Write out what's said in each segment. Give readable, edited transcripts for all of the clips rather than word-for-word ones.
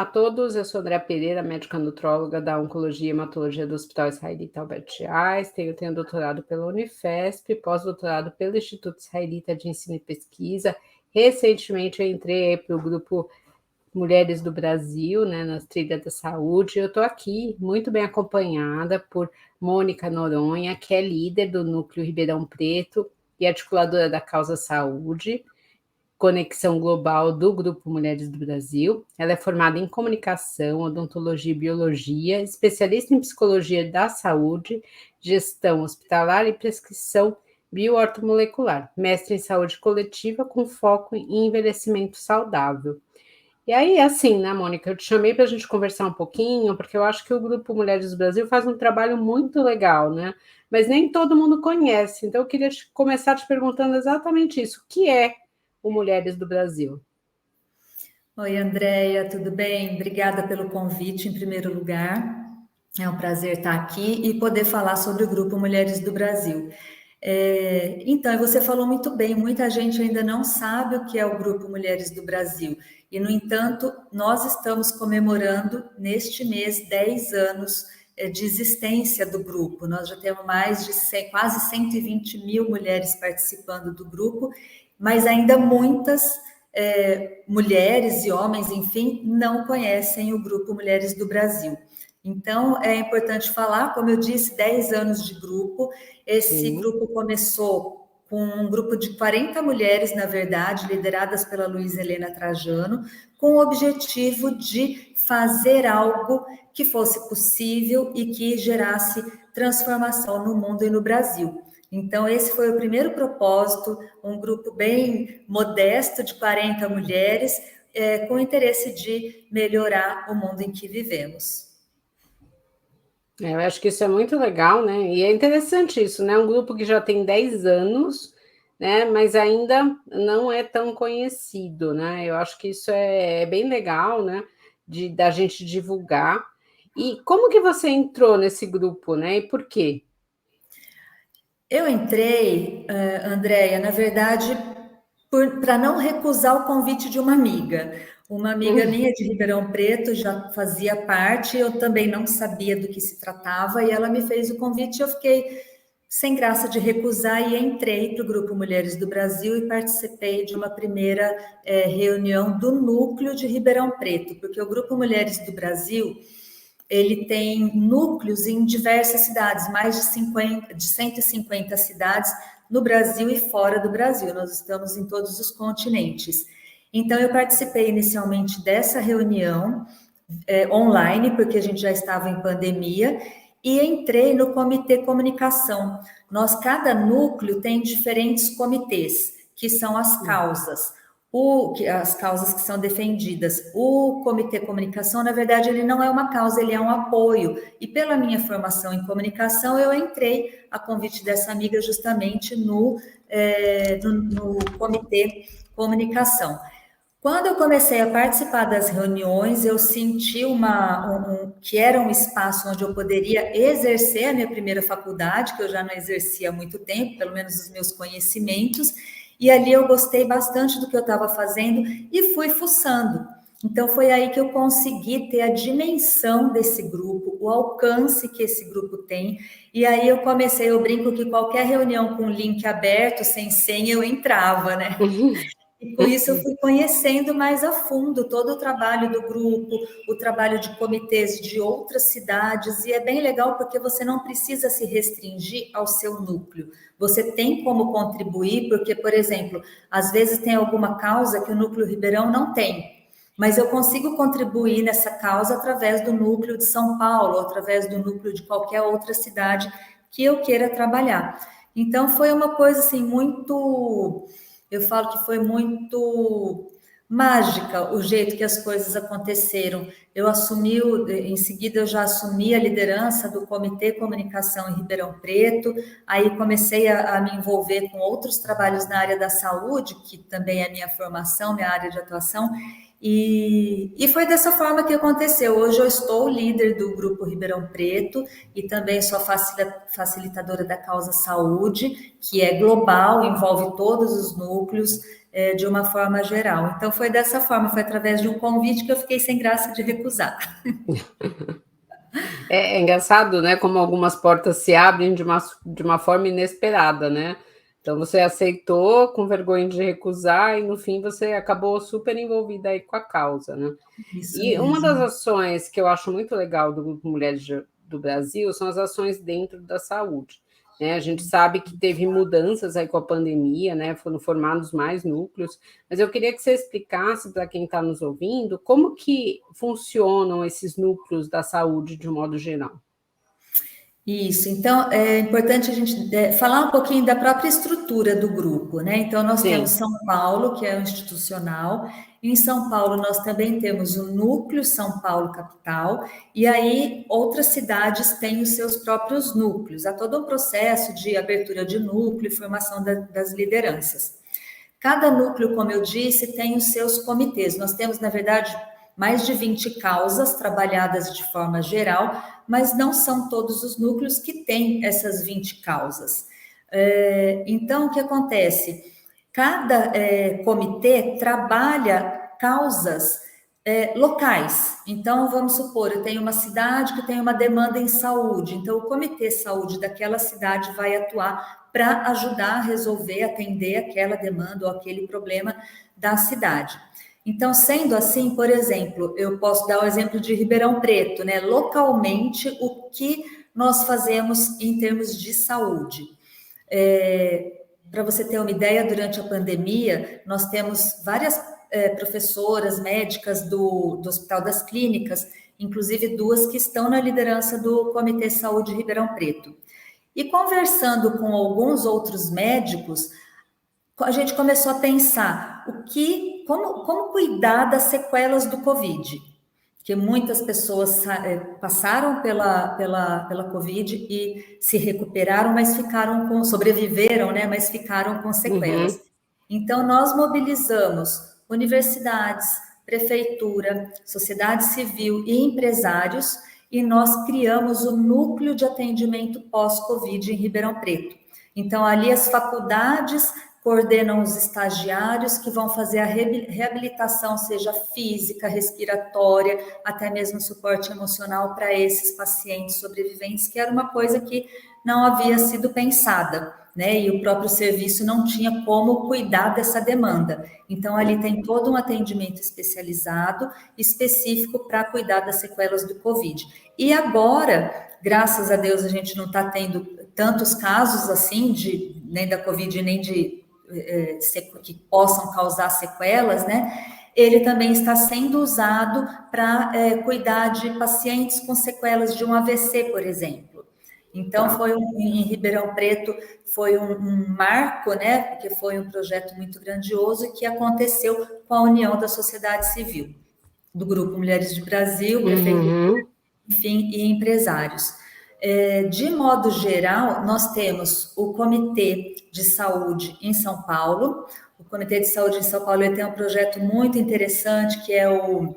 Olá a todos, eu sou Andréa Pereira, médica nutróloga da Oncologia e Hematologia do Hospital Israelita Albert Einstein. Tenho doutorado pela Unifesp, pós-doutorado pelo Instituto Israelita de Ensino e Pesquisa. Recentemente eu entrei para o grupo Mulheres do Brasil, né, nas trilhas da saúde. Eu estou aqui muito bem acompanhada por Mônica Noronha, que é líder do Núcleo Ribeirão Preto e articuladora da Causa Saúde, Conexão Global do Grupo Mulheres do Brasil. Ela é formada em comunicação, odontologia e biologia, especialista em psicologia da saúde, gestão hospitalar e prescrição bioortomolecular, mestre em saúde coletiva com foco em envelhecimento saudável. E aí, assim, né, Mônica, eu te chamei para a gente conversar um pouquinho, porque eu acho que o Grupo Mulheres do Brasil faz um trabalho muito legal, né? Mas nem todo mundo conhece. Então, eu queria começar te perguntando exatamente isso. O que é o Mulheres do Brasil? Oi, Andréia, tudo bem? Obrigada pelo convite, em primeiro lugar. É um prazer estar aqui e poder falar sobre o Grupo Mulheres do Brasil. Então, você falou muito bem, muita gente ainda não sabe o que é o Grupo Mulheres do Brasil. E, no entanto, nós estamos comemorando, neste mês, 10 anos de existência do grupo. Nós já temos mais de quase 120 mil mulheres participando do grupo, mas ainda muitas mulheres e homens, enfim, não conhecem o Grupo Mulheres do Brasil. Então, é importante falar, como eu disse, 10 anos de grupo. Esse grupo começou com um grupo de 40 mulheres, na verdade, lideradas pela Luísa Helena Trajano, com o objetivo de fazer algo que fosse possível e que gerasse transformação no mundo e no Brasil. Então, esse foi o primeiro propósito, um grupo bem modesto de 40 mulheres, com o interesse de melhorar o mundo em que vivemos. Eu acho que isso é muito legal, né? E é interessante isso, né? Um grupo que já tem 10 anos, né? Mas ainda não é tão conhecido, né? Eu acho que isso é bem legal, né? Da gente divulgar. E como que você entrou nesse grupo, né? E por quê? Eu entrei, Andréia, na verdade, para não recusar o convite de uma amiga. Uma amiga minha de Ribeirão Preto já fazia parte, eu também não sabia do que se tratava, e ela me fez o convite, eu fiquei sem graça de recusar e entrei para o Grupo Mulheres do Brasil e participei de uma primeira reunião do núcleo de Ribeirão Preto, porque o Grupo Mulheres do Brasil, ele tem núcleos em diversas cidades, mais de 150 cidades no Brasil e fora do Brasil. Nós estamos em todos os continentes. Então, eu participei inicialmente dessa reunião online, porque a gente já estava em pandemia, e entrei no Comitê Comunicação. Cada núcleo tem diferentes comitês, que são as causas. As causas que são defendidas. O Comitê Comunicação, na verdade, ele não é uma causa, ele é um apoio. E pela minha formação em comunicação, eu entrei a convite dessa amiga justamente no Comitê Comunicação. Quando eu comecei a participar das reuniões, eu senti que era um espaço onde eu poderia exercer a minha primeira faculdade, que eu já não exercia há muito tempo, pelo menos os meus conhecimentos, e ali eu gostei bastante do que eu estava fazendo e fui fuçando. Então, foi aí que eu consegui ter a dimensão desse grupo, o alcance que esse grupo tem, e aí eu brinco que qualquer reunião com link aberto, sem senha, eu entrava, né? E com isso eu fui conhecendo mais a fundo todo o trabalho do grupo, o trabalho de comitês de outras cidades, e é bem legal porque você não precisa se restringir ao seu núcleo. Você tem como contribuir, porque, por exemplo, às vezes tem alguma causa que o núcleo Ribeirão não tem, mas eu consigo contribuir nessa causa através do núcleo de São Paulo, através do núcleo de qualquer outra cidade que eu queira trabalhar. Então, foi uma coisa assim muito... Eu falo que foi muito mágica o jeito que as coisas aconteceram. Em seguida eu já assumi a liderança do Comitê Comunicação em Ribeirão Preto, aí comecei a me envolver com outros trabalhos na área da saúde, que também é minha formação, minha área de atuação, e foi dessa forma que aconteceu. Hoje eu estou líder do Grupo Ribeirão Preto e também sou facilitadora da Causa Saúde, que é global, envolve todos os núcleos. de uma forma geral. Então, foi dessa forma, foi através de um convite que eu fiquei sem graça de recusar. É engraçado, né, como algumas portas se abrem de uma forma inesperada, né. Então você aceitou com vergonha de recusar e no fim você acabou super envolvida aí com a causa, né. Isso E uma das mesmo. ações que eu acho muito legal do Grupo Mulheres do Brasil são as ações dentro da saúde, né. A gente sabe que teve mudanças aí com a pandemia, né, foram formados mais núcleos, mas eu queria que você explicasse para quem está nos ouvindo como que funcionam esses núcleos da saúde de um modo geral. Isso, então é importante a gente falar um pouquinho da própria estrutura do grupo, né? Então, nós temos Sim. São Paulo, que é o institucional, e em São Paulo nós também temos o Núcleo São Paulo Capital, e aí outras cidades têm os seus próprios núcleos. Há todo um processo de abertura de núcleo e formação das lideranças. Cada núcleo, como eu disse, tem os seus comitês. Nós temos, na verdade, mais de 20 causas trabalhadas de forma geral, mas não são todos os núcleos que têm essas 20 causas. Então, o que acontece? Cada comitê trabalha causas locais. Então, vamos supor, eu tenho uma cidade que tem uma demanda em saúde, então o comitê saúde daquela cidade vai atuar para ajudar a resolver, atender aquela demanda ou aquele problema da cidade. Então, sendo assim, por exemplo, eu posso dar o exemplo de Ribeirão Preto, né? Localmente, o que nós fazemos em termos de saúde? Para você ter uma ideia, durante a pandemia, nós temos várias professoras médicas do Hospital das Clínicas, inclusive duas que estão na liderança do Comitê Saúde Ribeirão Preto. E conversando com alguns outros médicos, a gente começou a pensar como cuidar das sequelas do Covid, que muitas pessoas passaram pela Covid e se recuperaram, mas sobreviveram, né? Mas ficaram com sequelas. Uhum. Então, nós mobilizamos universidades, prefeitura, sociedade civil e empresários, e nós criamos o Núcleo de Atendimento Pós-Covid em Ribeirão Preto. Então, ali as faculdades coordenam os estagiários que vão fazer a reabilitação, seja física, respiratória, até mesmo suporte emocional para esses pacientes sobreviventes, que era uma coisa que não havia sido pensada, né? E o próprio serviço não tinha como cuidar dessa demanda. Então, ali tem todo um atendimento especializado, específico para cuidar das sequelas do Covid. E agora, graças a Deus, a gente não está tendo tantos casos assim, nem da Covid, nem que possam causar sequelas, né? Ele também está sendo usado para cuidar de pacientes com sequelas de um AVC, por exemplo. Então, Tá. em Ribeirão Preto, foi um marco, né? Porque foi um projeto muito grandioso que aconteceu com a união da sociedade civil, do Grupo Mulheres do Brasil, prefeitura, Uhum. enfim, e empresários. De modo geral, nós temos o Comitê de Saúde em São Paulo. O Comitê de Saúde em São Paulo tem um projeto muito interessante, que é o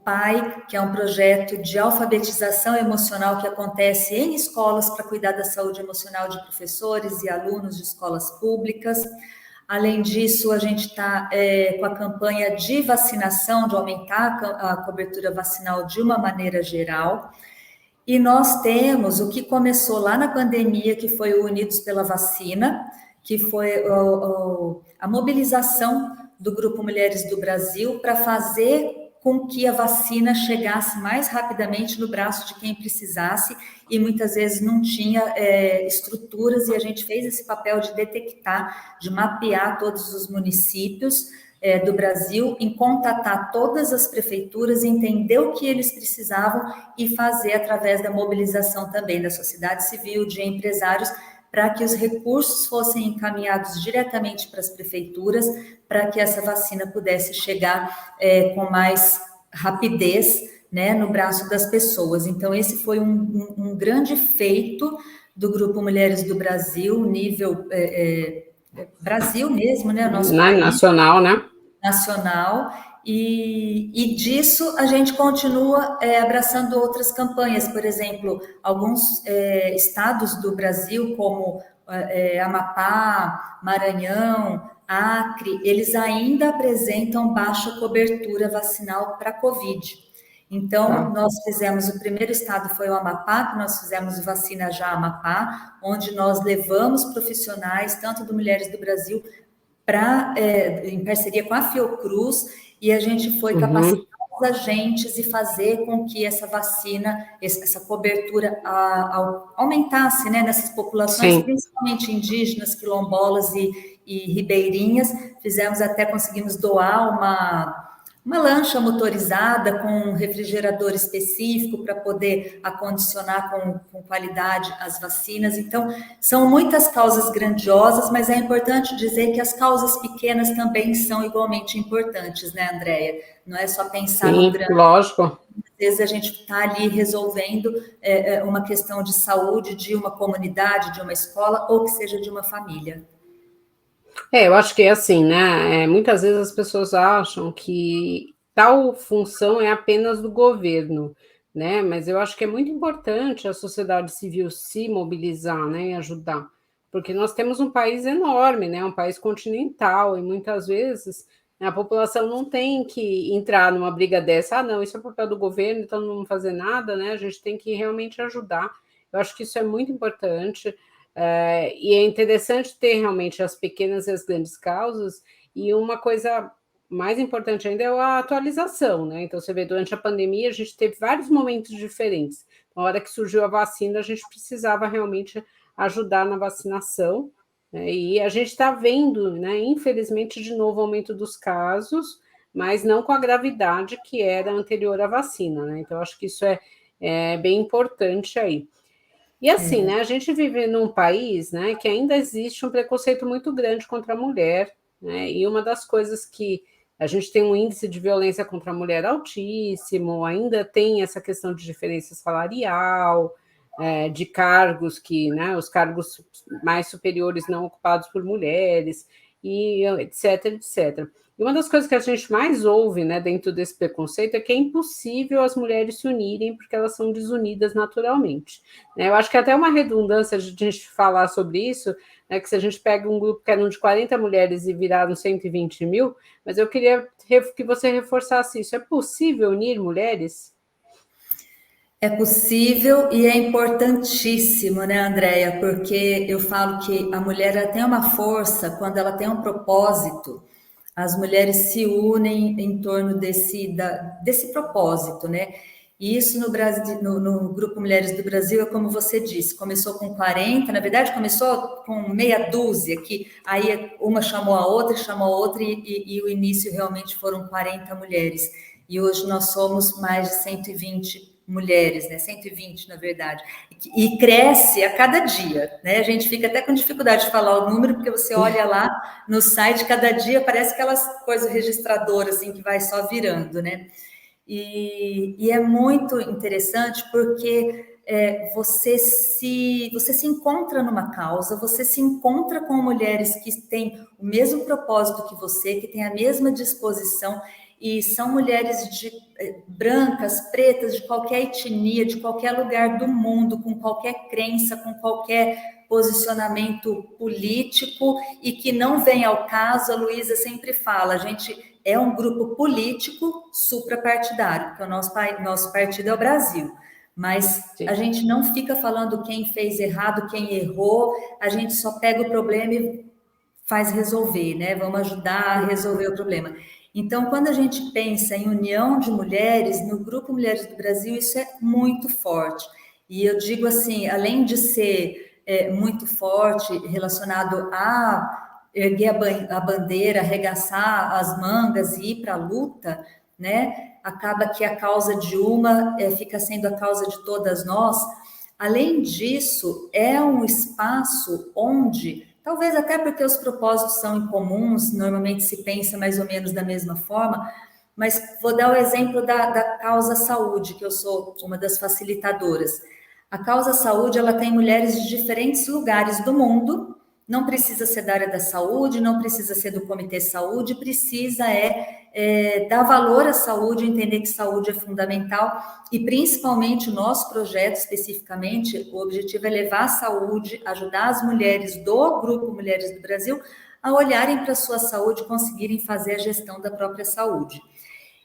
PAI, que é um projeto de alfabetização emocional que acontece em escolas para cuidar da saúde emocional de professores e alunos de escolas públicas. Além disso, a gente está com a campanha de vacinação, de aumentar a cobertura vacinal de uma maneira geral. E nós temos o que começou lá na pandemia, que foi o Unidos pela Vacina, que foi a mobilização do Grupo Mulheres do Brasil para fazer com que a vacina chegasse mais rapidamente no braço de quem precisasse, e muitas vezes não tinha estruturas, e a gente fez esse papel de detectar, de mapear todos os municípios do Brasil, em contatar todas as prefeituras, entender o que eles precisavam e fazer através da mobilização também da sociedade civil, de empresários, para que os recursos fossem encaminhados diretamente para as prefeituras, para que essa vacina pudesse chegar com mais rapidez, né, no braço das pessoas. Então, esse foi um grande feito do Grupo Mulheres do Brasil, nível Brasil mesmo, né, nosso país Nacional, né? nacional, e disso a gente continua abraçando outras campanhas, por exemplo, alguns estados do Brasil, como Amapá, Maranhão, Acre, eles ainda apresentam baixa cobertura vacinal para Covid. Então, nós fizemos, o primeiro estado foi o Amapá, que nós fizemos Vacina Já Amapá, onde nós levamos profissionais, tanto do Mulheres do Brasil, em parceria com a Fiocruz, e a gente foi capacitar os agentes e fazer com que essa vacina, essa cobertura aumentasse, né, nessas populações, principalmente indígenas, quilombolas e ribeirinhas. Conseguimos doar uma lancha motorizada com um refrigerador específico para poder acondicionar com qualidade as vacinas. Então, são muitas causas grandiosas, mas é importante dizer que as causas pequenas também são igualmente importantes, né, Andréia? Não é só pensar no grande. Lógico. Às vezes a gente está ali resolvendo uma questão de saúde de uma comunidade, de uma escola, ou que seja de uma família. Eu acho que é assim, né? Muitas vezes as pessoas acham que tal função é apenas do governo, né? Mas eu acho que é muito importante a sociedade civil se mobilizar, né, e ajudar, porque nós temos um país enorme, né? Um país continental, e muitas vezes a população não tem que entrar numa briga dessa, não, isso é papel do governo, então não vamos fazer nada, né? A gente tem que realmente ajudar. Eu acho que isso é muito importante. E é interessante ter realmente as pequenas e as grandes causas, e uma coisa mais importante ainda é a atualização, né? Então, você vê, durante a pandemia, a gente teve vários momentos diferentes. Na hora que surgiu a vacina, a gente precisava realmente ajudar na vacinação, né? E a gente está vendo, né, infelizmente, de novo, o aumento dos casos, mas não com a gravidade que era anterior à vacina, né? Então, acho que isso é bem importante aí. E assim, né, a gente vive num país, né, que ainda existe um preconceito muito grande contra a mulher, né, e uma das coisas que a gente tem um índice de violência contra a mulher altíssimo, ainda tem essa questão de diferença salarial, de cargos que, né, os cargos mais superiores não ocupados por mulheres, e etc, etc. E uma das coisas que a gente mais ouve, né, dentro desse preconceito é que é impossível as mulheres se unirem porque elas são desunidas naturalmente. Eu acho que é até uma redundância de a gente falar sobre isso, né, que se a gente pega um grupo que eram de 40 mulheres e viraram 120 mil, mas eu queria que você reforçasse isso. É possível unir mulheres? É possível e é importantíssimo, né, Andréia? Porque eu falo que a mulher ela tem uma força quando ela tem um propósito. As mulheres se unem em torno desse propósito, né? E isso no Brasil, no Grupo Mulheres do Brasil, é como você disse, começou com 40, na verdade começou com meia dúzia, que aí uma chamou a outra, e o início realmente foram 40 mulheres. E hoje nós somos mais de 120 mulheres, né? 120, na verdade. E cresce a cada dia, né? A gente fica até com dificuldade de falar o número, porque você olha lá no site, cada dia parece aquelas coisas registradoras, assim, que vai só virando, né? E é muito interessante porque você se encontra numa causa, você se encontra com mulheres que têm o mesmo propósito que você, que têm a mesma disposição, e são mulheres brancas, pretas, de qualquer etnia, de qualquer lugar do mundo, com qualquer crença, com qualquer posicionamento político, e que não vem ao caso. A Luísa sempre fala, a gente é um grupo político suprapartidário, porque o nosso partido é o Brasil, mas a gente não fica falando quem fez errado, quem errou, a gente só pega o problema e faz resolver, né? Vamos ajudar a resolver o problema. Então, quando a gente pensa em união de mulheres, no Grupo Mulheres do Brasil, isso é muito forte. E eu digo assim, além de ser muito forte, relacionado a erguer a bandeira, arregaçar as mangas e ir para a luta, né? Acaba que a causa de uma fica sendo a causa de todas nós. Além disso, é um espaço onde, talvez até porque os propósitos são incomuns, normalmente se pensa mais ou menos da mesma forma, mas vou dar o exemplo da causa saúde, que eu sou uma das facilitadoras. A causa saúde, ela tem mulheres de diferentes lugares do mundo, não precisa ser da área da saúde, não precisa ser do Comitê Saúde, precisa dar valor à saúde, entender que saúde é fundamental, e principalmente o nosso projeto, especificamente, o objetivo é levar a saúde, ajudar as mulheres do Grupo Mulheres do Brasil a olharem para a sua saúde e conseguirem fazer a gestão da própria saúde.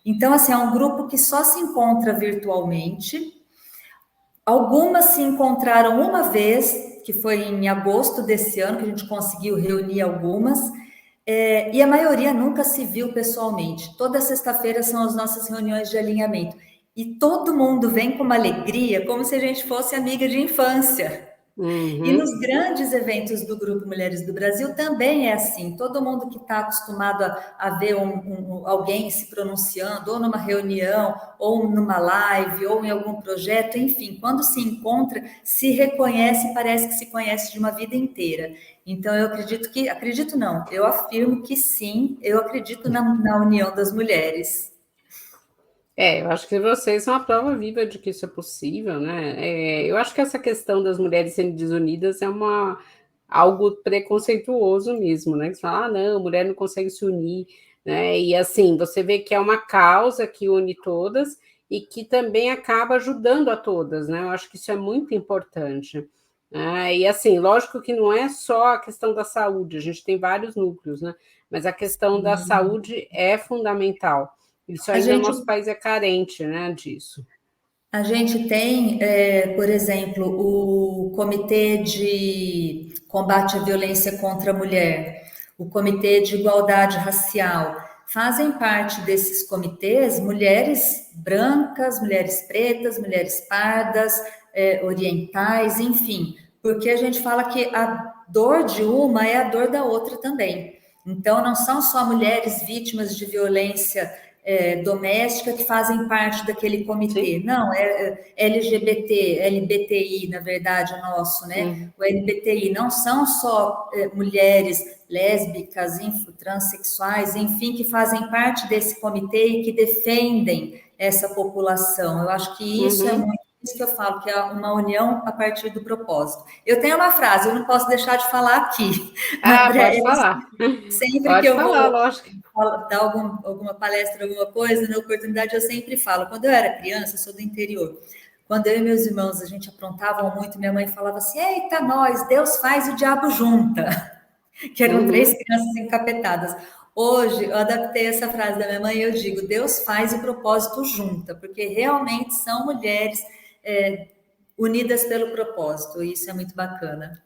Então, assim, é um grupo que só se encontra virtualmente. Algumas se encontraram uma vez, que foi em agosto desse ano, que a gente conseguiu reunir algumas, e a maioria nunca se viu pessoalmente. Toda sexta-feira são as nossas reuniões de alinhamento. E todo mundo vem com uma alegria, como se a gente fosse amiga de infância. E nos grandes eventos do Grupo Mulheres do Brasil também é assim. Todo mundo que está acostumado a ver alguém se pronunciando, ou numa reunião, ou numa live, ou em algum projeto, enfim, quando se encontra, se reconhece, parece que se conhece de uma vida inteira. Então, eu afirmo que sim, eu acredito na união das mulheres. Eu acho que vocês são a prova viva de que isso é possível, né? Eu acho que essa questão das mulheres sendo desunidas é algo preconceituoso mesmo, né? Você fala, não, mulher não consegue se unir, né? E assim, você vê que é uma causa que une todas e que também acaba ajudando a todas, né? Eu acho que isso é muito importante. E assim, lógico que não é só a questão da saúde, a gente tem vários núcleos, né? Mas a questão da saúde é fundamental. Isso A ainda o gente nosso país é carente, né, disso. A gente tem, por exemplo, o Comitê de Combate à Violência contra a Mulher, o Comitê de Igualdade Racial. Fazem parte desses comitês mulheres brancas, mulheres pretas, mulheres pardas, orientais, enfim, porque a gente fala que a dor de uma é a dor da outra também. Então, não são só mulheres vítimas de violência doméstica que fazem parte daquele comitê. Sim. Não, LGBT, LBTI, na verdade, o nosso, né? O LBTI não são só mulheres lésbicas, transexuais, enfim, que fazem parte desse comitê e que defendem essa população. Eu acho que isso é muito isso que eu falo, que é uma união a partir do propósito. Eu tenho uma frase, eu não posso deixar de falar aqui. André, Pode falar. sempre que Pode eu falar, vou lógico. dar alguma palestra, alguma coisa, na oportunidade eu sempre falo. Quando eu era criança, eu sou do interior. Quando eu e meus irmãos, a gente aprontavam muito, minha mãe falava assim, eita, nós, Deus faz e o diabo junta. Que eram 3 crianças encapetadas. Hoje, eu adaptei essa frase da minha mãe e eu digo, Deus faz e o propósito junta, porque realmente são mulheres unidas pelo propósito, e isso é muito bacana.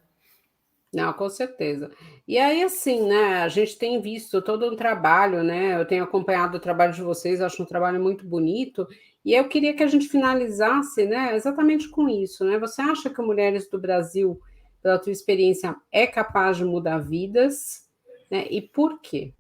Não, com certeza. E aí, assim, né, a gente tem visto todo um trabalho, né? Eu tenho acompanhado o trabalho de vocês, acho um trabalho muito bonito, e eu queria que a gente finalizasse, né, exatamente com isso, né? Você acha que Mulheres do Brasil, pela tua experiência, é capaz de mudar vidas, né? E por quê?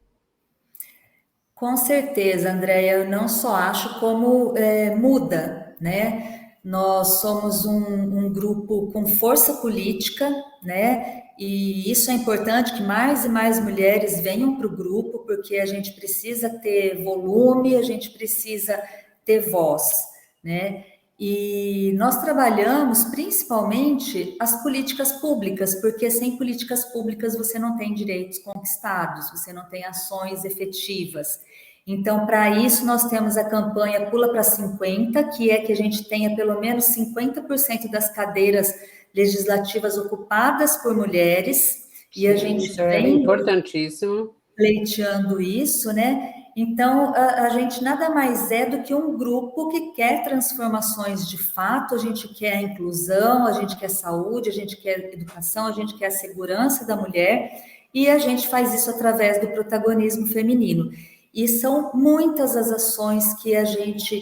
Com certeza, Andréia, eu não só acho como muda, né? Nós somos um grupo com força política, né? E isso é importante que mais e mais mulheres venham para o grupo, porque a gente precisa ter volume, a gente precisa ter voz, né? E nós trabalhamos principalmente as políticas públicas, porque sem políticas públicas você não tem direitos conquistados, você não tem ações efetivas. Então, para isso, nós temos a campanha Pula para 50, que é que a gente tenha pelo menos 50% das cadeiras legislativas ocupadas por mulheres, e a Sim, gente isso é vem importantíssimo. pleiteando isso, né? Então, a gente nada mais é do que um grupo que quer transformações de fato, a gente quer a inclusão, a gente quer saúde, a gente quer educação, a gente quer a segurança da mulher, e a gente faz isso através do protagonismo feminino. E são muitas as ações que a gente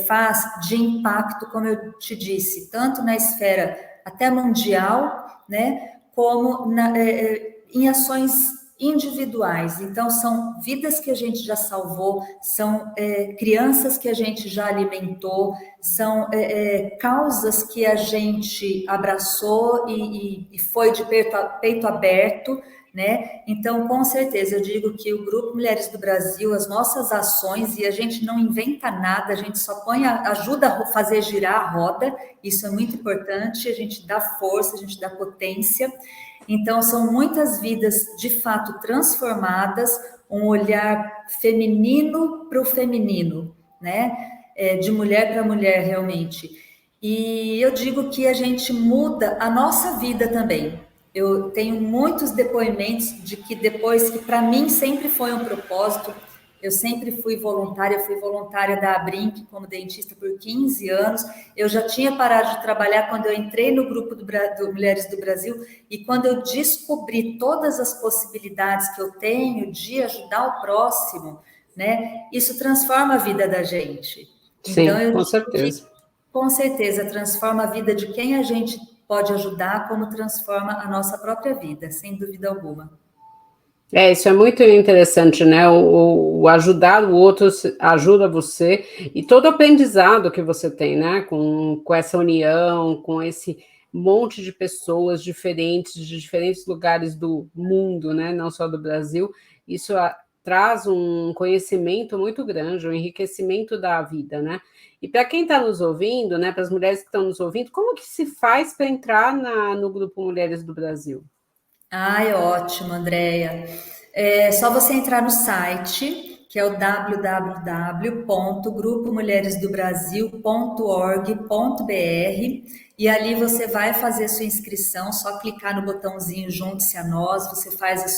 faz de impacto, como eu te disse, tanto na esfera até mundial, né, como em ações individuais. Então, são vidas que a gente já salvou, são crianças que a gente já alimentou, são causas que a gente abraçou e foi de peito aberto, né? Então, com certeza, eu digo que o Grupo Mulheres do Brasil, as nossas ações, e a gente não inventa nada, a gente só ajuda a fazer girar a roda, isso é muito importante, a gente dá força, a gente dá potência. Então, são muitas vidas de fato transformadas, um olhar feminino para o feminino, né? De mulher para mulher, realmente. E eu digo que a gente muda a nossa vida também. Eu tenho muitos depoimentos de que depois que para mim sempre foi um propósito, eu sempre fui voluntária da Abrinq como dentista por 15 anos. Eu já tinha parado de trabalhar quando eu entrei no grupo do Mulheres do Brasil e quando eu descobri todas as possibilidades que eu tenho de ajudar o próximo, né? Isso transforma a vida da gente. Então, Sim, eu com digo que, certeza. com certeza, transforma a vida de quem a gente pode ajudar, como transforma a nossa própria vida, sem dúvida alguma. Isso é muito interessante, né? O ajudar o outro ajuda você, e todo o aprendizado que você tem, né? Com essa união, com esse monte de pessoas diferentes, de diferentes lugares do mundo, né? Não só do Brasil, isso traz um conhecimento muito grande, um enriquecimento da vida, né? E para quem está nos ouvindo, né? Para as mulheres que estão nos ouvindo, como que se faz para entrar no Grupo Mulheres do Brasil? Ai, ótimo, Andréia. É só você entrar no site, que é o www.grupomulheresdobrasil.org.br, e ali você vai fazer sua inscrição, só clicar no botãozinho Junte-se a nós, você faz a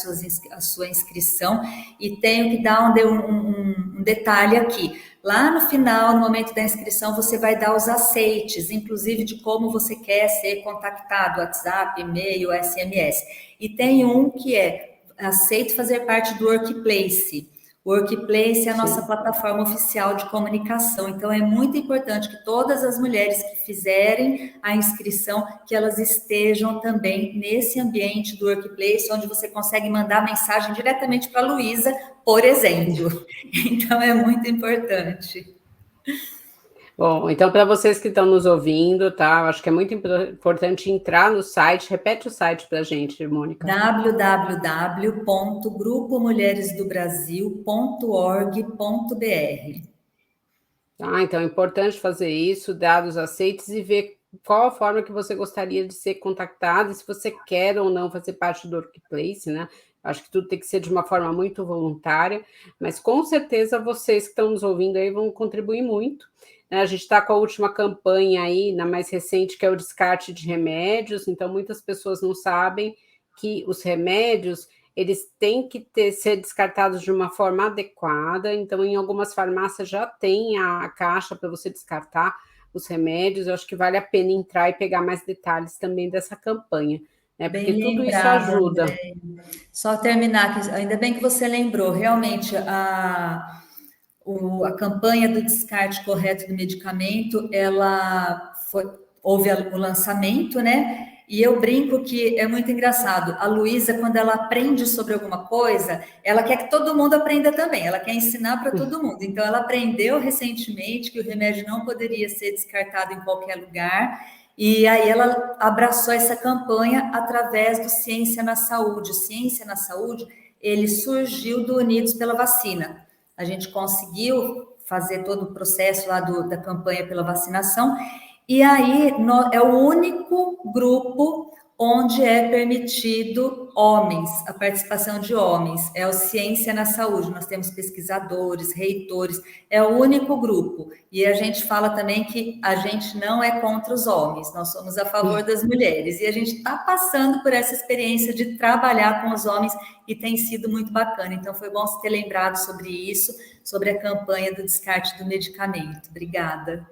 sua inscrição, e tenho que dar um detalhe aqui. Lá no final, no momento da inscrição, você vai dar os aceites, inclusive de como você quer ser contactado, WhatsApp, e-mail, SMS. E tem um que é aceito fazer parte do Workplace. O Workplace é a nossa Sim. plataforma oficial de comunicação. Então, é muito importante que todas as mulheres que fizerem a inscrição, que elas estejam também nesse ambiente do Workplace, onde você consegue mandar mensagem diretamente para a Luísa, por exemplo. Então, é muito importante. Bom, então para vocês que estão nos ouvindo, tá? Eu acho que é muito importante entrar no site. Repete o site para a gente, Mônica. www.grupomulheresdobrasil.org.br. Tá? Então é importante fazer isso, dar os aceites e ver qual a forma que você gostaria de ser contactado, e se você quer ou não fazer parte do Workplace, né? Acho que tudo tem que ser de uma forma muito voluntária, mas com certeza vocês que estão nos ouvindo aí vão contribuir muito, né? A gente está com a última campanha aí, na mais recente, que é o descarte de remédios, então muitas pessoas não sabem que os remédios eles têm que ser descartados de uma forma adequada, então em algumas farmácias já tem a caixa para você descartar os remédios. Eu acho que vale a pena entrar e pegar mais detalhes também dessa campanha, né? Bem Porque tudo isso lembrado, ajuda. André. Só terminar, ainda bem que você lembrou, realmente a campanha do descarte correto do medicamento, houve o lançamento, né? E eu brinco que é muito engraçado. A Luísa, quando ela aprende sobre alguma coisa, ela quer que todo mundo aprenda também, ela quer ensinar para todo mundo. Então, ela aprendeu recentemente que o remédio não poderia ser descartado em qualquer lugar, e aí ela abraçou essa campanha através do Ciência na Saúde. O Ciência na Saúde, ele surgiu do Unidos pela Vacina. A gente conseguiu fazer todo o processo lá da campanha pela vacinação, e aí é o único grupo onde é permitido homens, a participação de homens. É o Ciência na Saúde. Nós temos pesquisadores, reitores, é o único grupo. E a gente fala também que a gente não é contra os homens, nós somos a favor das mulheres. E a gente está passando por essa experiência de trabalhar com os homens e tem sido muito bacana. Então, foi bom você ter lembrado sobre isso, sobre a campanha do descarte do medicamento. Obrigada.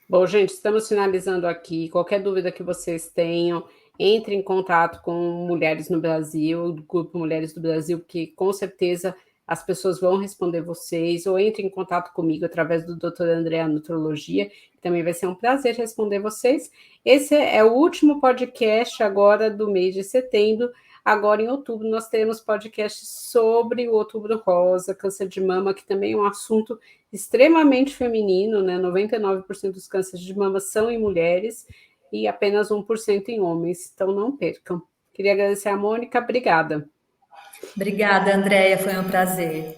Bom, gente, estamos finalizando aqui. Qualquer dúvida que vocês tenham, entre em contato com Mulheres no Brasil, do Grupo Mulheres do Brasil, porque com certeza as pessoas vão responder vocês, ou entre em contato comigo através do Dr. André Nutrologia, que também vai ser um prazer responder vocês. Esse é o último podcast agora do mês de setembro. Agora, em outubro, nós teremos podcast sobre o Outubro Rosa, câncer de mama, que também é um assunto extremamente feminino, né? 99% dos cânceres de mama são em mulheres e apenas 1% em homens, então não percam. Queria agradecer a Mônica, obrigada. Obrigada, Andréia, foi um prazer.